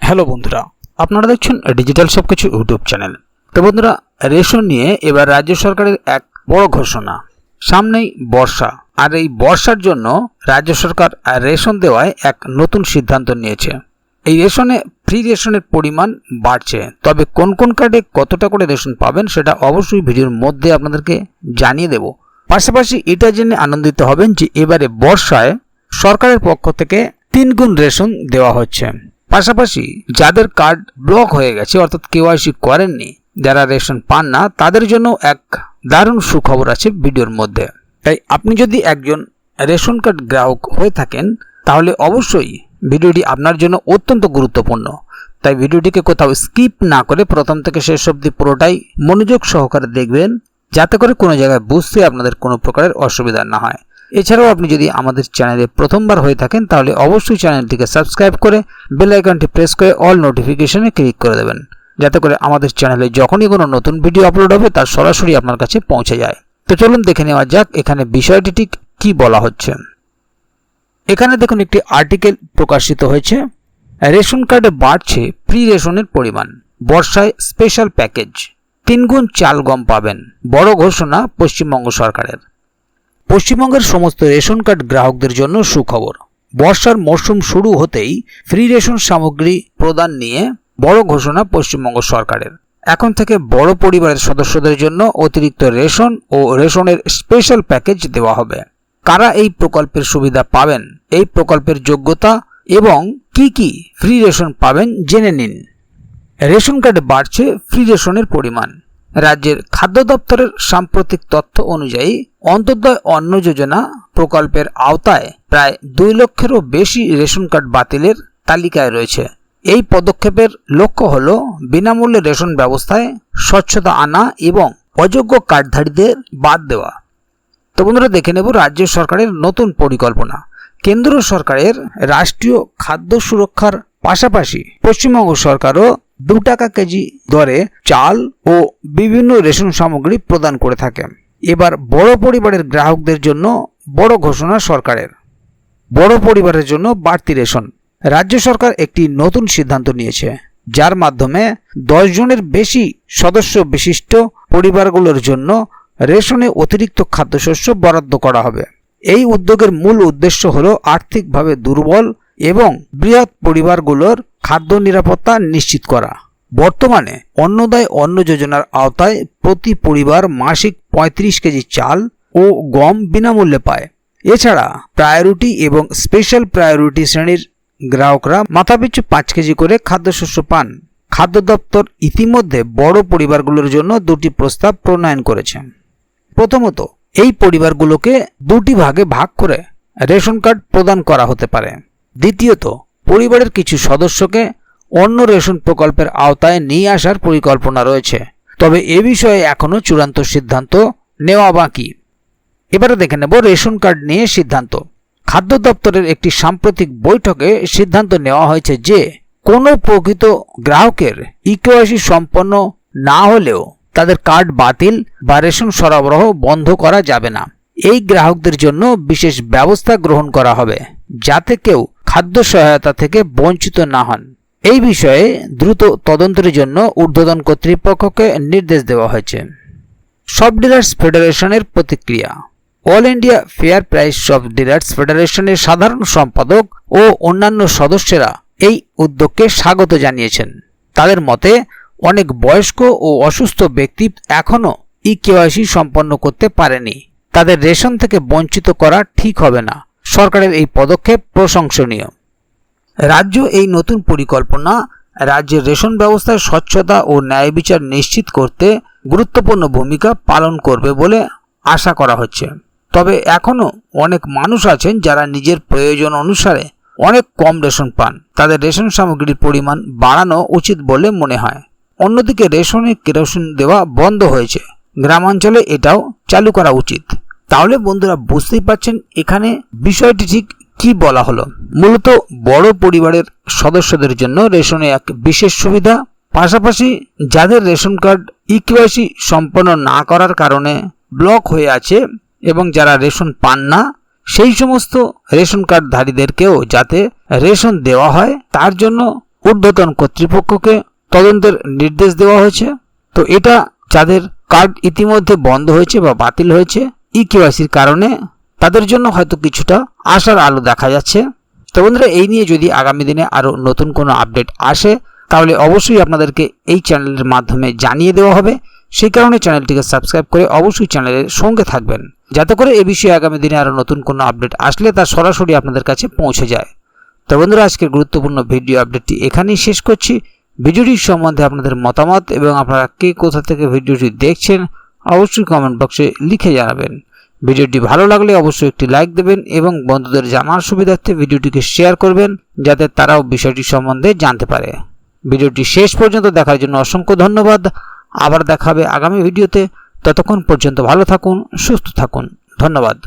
Hello বন্ধুরা, আপনারা দেখছেন ডিজিটাল সবকিছু ইউটিউব চ্যানেল। তো বন্ধুরা, রেশন নিয়ে এবার রাজ্য সরকারের এক বড় ঘোষণা। সামনেই বর্ষা, আর এই বর্ষার জন্য রাজ্য সরকার রেশন দেওয়ায় এক নতুন সিদ্ধান্ত নিয়েছে। এই রেশনে ফ্রি রেশনের পরিমাণ বাড়ছে, তবে কোন কোন কার্ডে কতটা করে রেশন পাবেন সেটা অবশ্যই ভিডিওর মধ্যে আপনাদেরকে জানিয়ে দেব। পাশাপাশি এটা জেনে আনন্দিত হবেন যে এবারে বর্ষায় সরকারের পক্ষ থেকে 3 গুণ রেশন দেওয়া হচ্ছে। পাশাপাশি যাদের কার্ড ব্লক হয়ে গেছে, অর্থাৎ কেওয়াইসি করেননি, যারা রেশন পান না, তাদের জন্য এক দারুণ সুখবর আছে ভিডিওর মধ্যে। তাই আপনি যদি একজন রেশন কার্ড গ্রাহক হয়ে থাকেন তাহলে অবশ্যই ভিডিওটি আপনার জন্য অত্যন্ত গুরুত্বপূর্ণ। তাই ভিডিওটিকে কোথাও স্কিপ না করে প্রথম থেকে শেষ অবধি পুরোটাই মনোযোগ সহকারে দেখবেন, যাতে করে কোনো জায়গায় বুঝতে আপনাদের কোনো প্রকারের অসুবিধা না হয়। এছাড়াও আপনি যদি আমাদের চ্যানেলে প্রথমবার হয়ে থাকেন তাহলে অবশ্যই চ্যানেলটিকে সাবস্ক্রাইব করে বেল আইকনটি প্রেস করে অল নোটিফিকেশনে ক্লিক করে দেবেন, যাতে করে আমাদের চ্যানেলে যখনই কোনো নতুন ভিডিও আপলোড হবে তার সরাসরি আপনার কাছে পৌঁছে যায়। তো চলুন দেখে নেওয়া যাক এখানে বিষয়টি ঠিক কী বলা হচ্ছে। এখানে দেখুন একটি আর্টিকেল প্রকাশিত হয়েছে। রেশন কার্ডে বাড়ছে ফ্রি রেশনের পরিমাণ, বর্ষায় স্পেশাল প্যাকেজ, 3 গুণ চাল গম পাবেন, বড় ঘোষণা পশ্চিমবঙ্গ সরকারের। পশ্চিমবঙ্গের সমস্ত রেশন কার্ড গ্রাহকদের জন্য সুখবর। বর্ষার মরশুম শুরু হতেই ফ্রি রেশন সামগ্রী প্রদান নিয়ে বড় ঘোষণা পশ্চিমবঙ্গ সরকারের। এখন থেকে বড় পরিবারের সদস্যদের জন্য অতিরিক্ত রেশন ও রেশনের স্পেশাল প্যাকেজ দেওয়া হবে। কারা এই প্রকল্পের সুবিধা পাবেন, এই প্রকল্পের যোগ্যতা এবং কি ফ্রি রেশন পাবেন জেনে নিন। রেশন কার্ডে বাড়ছে ফ্রি রেশনের পরিমাণ। রাজ্যের খাদ্য দপ্তরের সাম্প্রতিক তথ্য অনুযায়ী অন্তর্দয় অন্ন যোজনা প্রকল্পের আওতায় প্রায় 2 লক্ষেরও বেশি রেশন কার্ড বাতিলের তালিকায় রয়েছে। এই পদক্ষেপের লক্ষ্য হল বিনামূল্যে রেশন ব্যবস্থায় স্বচ্ছতা আনা এবং অযোগ্য কার্ডধারীদের বাদ দেওয়া। তো বন্ধুরা, দেখে নেব রাজ্য সরকারের নতুন পরিকল্পনা। কেন্দ্র সরকারের রাষ্ট্রীয় খাদ্য সুরক্ষার পাশাপাশি পশ্চিমবঙ্গ সরকারও 2 টাকা কেজি দরে চাল ও বিভিন্ন রেশন সামগ্রী প্রদান করে থাকে। এবার বড় পরিবারের গ্রাহকদের জন্য বড় ঘোষণা সরকারের। বড় পরিবারের জন্য বাড়তি রেশন। রাজ্য সরকার একটি নতুন সিদ্ধান্ত নিয়েছে, যার মাধ্যমে 10 জনের বেশি সদস্য বিশিষ্ট পরিবারগুলোর জন্য রেশনে অতিরিক্ত খাদ্যশস্য বরাদ্দ করা হবে। এই উদ্যোগের মূল উদ্দেশ্য হল আর্থিকভাবে দুর্বল এবং বৃহৎ পরিবারগুলোর খাদ্য নিরাপত্তা নিশ্চিত করা। বর্তমানে অন্নদায় অন্ন যোজনার আওতায় প্রতি পরিবার মাসিক 35 কেজি চাল ও গম বিনামূল্যে পায়। এছাড়া প্রায়োরিটি এবং স্পেশাল প্রায়োরিটি শ্রেণীর গ্রাহকরা মাথাপিছু 5 কেজি করে খাদ্যশস্য পান। খাদ্য দপ্তর ইতিমধ্যে বড় পরিবারগুলোর জন্য 2টি প্রস্তাব প্রণয়ন করেছে। প্রথমত, এই পরিবারগুলোকে 2টি ভাগে ভাগ করে রেশন কার্ড প্রদান করা হতে পারে। দ্বিতীয়ত, পরিবারের কিছু সদস্যকে অন্য রেশন প্রকল্পের আওতায় নিয়ে আসার পরিকল্পনা রয়েছে, তবে এ বিষয়ে এখনও চূড়ান্ত সিদ্ধান্ত নেওয়া বাকি। এবারে দেখে নেব রেশন কার্ড নিয়ে সিদ্ধান্ত। খাদ্য দপ্তরের একটি সাম্প্রতিক বৈঠকে সিদ্ধান্ত নেওয়া হয়েছে যে কোনো প্রকৃত গ্রাহকের ইকেওয়াইসি সম্পন্ন না হলেও তাদের কার্ড বাতিল বা রেশন সরবরাহ বন্ধ করা যাবে না। এই গ্রাহকদের জন্য বিশেষ ব্যবস্থা গ্রহণ করা হবে, যাতে কেউ খাদ্য সহায়তা থেকে বঞ্চিত না হন। এই বিষয়ে দ্রুত তদন্তের জন্য ঊর্ধ্বতন কর্তৃপক্ষকে নির্দেশ দেওয়া হয়েছে। শপ ডিলার্স ফেডারেশনের প্রতিক্রিয়া। All India fair price shop dealers ফেডারেশনের সাধারণ সম্পাদক ও অন্যান্য সদস্যরা এই উদ্যোগকে স্বাগত জানিয়েছেন। তাদের মতে, অনেক বয়স্ক ও অসুস্থ ব্যক্তি এখনও ইকেওয়াইসি সম্পন্ন করতে পারেনি। তাদের রেশন থেকে বঞ্চিত করা ঠিক হবে না। সরকারের এই পদক্ষেপ প্রশংসনীয়। রাজ্য এই নতুন পরিকল্পনা রাজ্যের রেশন ব্যবস্থায় স্বচ্ছতা ও ন্যায় বিচার নিশ্চিত করতে গুরুত্বপূর্ণ ভূমিকা পালন করবে বলে আশা করা হচ্ছে। তবে এখনও অনেক মানুষ আছেন যারা নিজের প্রয়োজন অনুসারে অনেক কম রেশন পান। তাদের রেশন সামগ্রীর পরিমাণ বাড়ানো উচিত বলে মনে হয়। অন্যদিকে রেশনে কেরোসিন দেওয়া বন্ধ হয়েছে, গ্রামাঞ্চলে এটাও চালু করা উচিত। তাহলে বন্ধুরা, বুঝতেই পারছেন এখানে বিষয়টি ঠিক কি বলা হলো। মূলত বড় পরিবারের সদস্যদের জন্য রেশনে এক বিশেষ সুবিধা, পাশাপাশি যাদের রেশন কার্ড ইকেওয়াইসি সম্পন্ন না করার কারণে ব্লক হয়ে আছে এবং যারা রেশন পান না, সেই সমস্ত রেশন কার্ডধারীদেরকেও যাতে রেশন দেওয়া হয় তার জন্য ঊর্ধ্বতন কর্তৃপক্ষকে তদন্তের নির্দেশ দেওয়া হয়েছে। তো এটা যাদের কার্ড ইতিমধ্যে বন্ধ হয়েছে বা বাতিল হয়েছে ইকেওয়াইসির কারণে, তাদের জন্য হয়তো কিছুটা আশার আলো দেখা যাচ্ছে। তো বন্ধুরা, এই নিয়ে যদি আগামী দিনে আরও নতুন কোনো আপডেট আসে তাহলে অবশ্যই আপনাদেরকে এই চ্যানেলের মাধ্যমে জানিয়ে দেওয়া হবে। সেই কারণে চ্যানেলটিকে সাবস্ক্রাইব করে অবশ্যই চ্যানেলের সঙ্গে থাকবেন, যাতে করে এ বিষয়ে আগামী দিনে আরও নতুন কোনো আপডেট আসলে তা সরাসরি আপনাদের কাছে পৌঁছে যায়। তো বন্ধুরা, আজকের গুরুত্বপূর্ণ ভিডিও আপডেটটি এখানেই শেষ করছি। ভিডিওটির সম্বন্ধে আপনাদের মতামত এবং আপনারা কে কোথা থেকে ভিডিওটি দেখছেন অবশ্যই কমেন্ট বক্সে লিখে জানাবেন। ভিডিওটি ভালো লাগলে অবশ্যই একটি লাইক দেবেন এবং বন্ধুদের জানার সুবিধার্থে ভিডিওটিকে শেয়ার করবেন, যাতে তারাও বিষয়টি সম্বন্ধে জানতে পারে। ভিডিওটি শেষ পর্যন্ত দেখার জন্য অসংখ্য ধন্যবাদ। আবার দেখা হবে আগামী ভিডিওতে। ততক্ষণ পর্যন্ত ভালো থাকুন, সুস্থ থাকুন। ধন্যবাদ।